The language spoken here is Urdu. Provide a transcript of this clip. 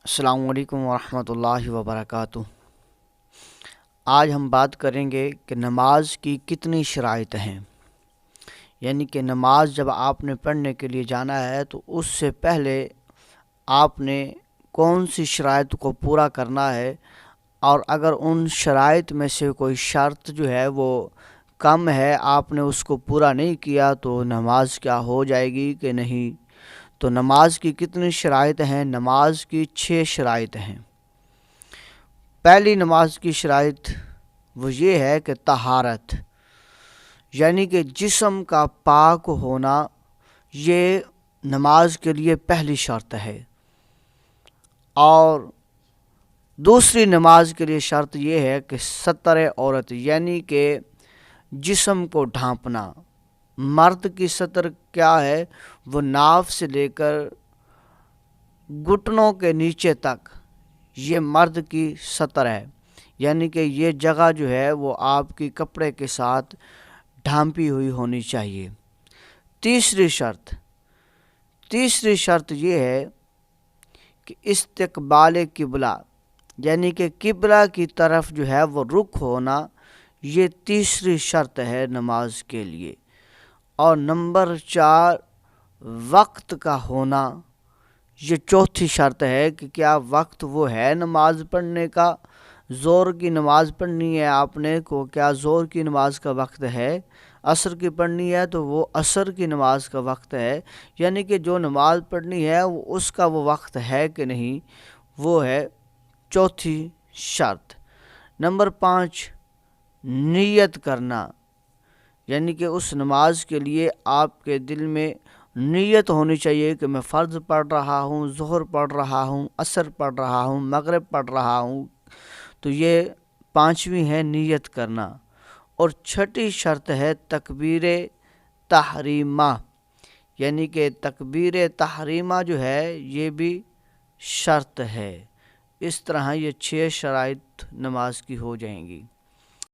السلام علیکم ورحمۃ اللہ وبرکاتہ۔ آج ہم بات کریں گے کہ نماز کی کتنی شرائط ہیں، یعنی کہ نماز جب آپ نے پڑھنے کے لیے جانا ہے تو اس سے پہلے آپ نے کون سی شرائط کو پورا کرنا ہے، اور اگر ان شرائط میں سے کوئی شرط جو ہے وہ کم ہے، آپ نے اس کو پورا نہیں کیا تو نماز کیا ہو جائے گی کہ نہیں۔ تو نماز کی کتنی شرائط ہیں؟ نماز کی 6 شرائط ہیں۔ پہلی نماز کی شرائط وہ یہ ہے کہ طہارت، یعنی کہ جسم کا پاک ہونا، یہ نماز کے لیے پہلی شرط ہے۔ اور دوسری نماز کے لیے شرط یہ ہے کہ ستر عورت، یعنی کہ جسم کو ڈھانپنا۔ مرد کی ستر کیا ہے؟ وہ ناف سے لے کر گھٹنوں کے نیچے تک، یہ مرد کی ستر ہے، یعنی کہ یہ جگہ جو ہے وہ آپ کی کپڑے کے ساتھ ڈھانپی ہوئی ہونی چاہیے۔ تیسری شرط یہ ہے کہ استقبال قبلہ، یعنی کہ قبلہ کی طرف جو ہے وہ رخ ہونا، یہ تیسری شرط ہے نماز کے لیے۔ اور نمبر 4 وقت کا ہونا، یہ چوتھی شرط ہے کہ کیا وقت وہ ہے نماز پڑھنے کا۔ زور کی نماز پڑھنی ہے آپ نے کو، کیا زور کی نماز کا وقت ہے؟ عصر کی پڑھنی ہے تو وہ عصر کی نماز کا وقت ہے، یعنی کہ جو نماز پڑھنی ہے اس کا وہ وقت ہے کہ نہیں، وہ ہے چوتھی شرط۔ نمبر 5 نیت کرنا، یعنی کہ اس نماز کے لیے آپ کے دل میں نیت ہونی چاہیے کہ میں فرض پڑھ رہا ہوں، ظہر پڑھ رہا ہوں، عصر پڑھ رہا ہوں، مغرب پڑھ رہا ہوں۔ تو یہ 5ویں ہے نیت کرنا۔ اور 6ٹھی شرط ہے تکبیر تحریمہ، یعنی کہ تکبیر تحریمہ جو ہے یہ بھی شرط ہے۔ اس طرح یہ 6 شرائط نماز کی ہو جائیں گی۔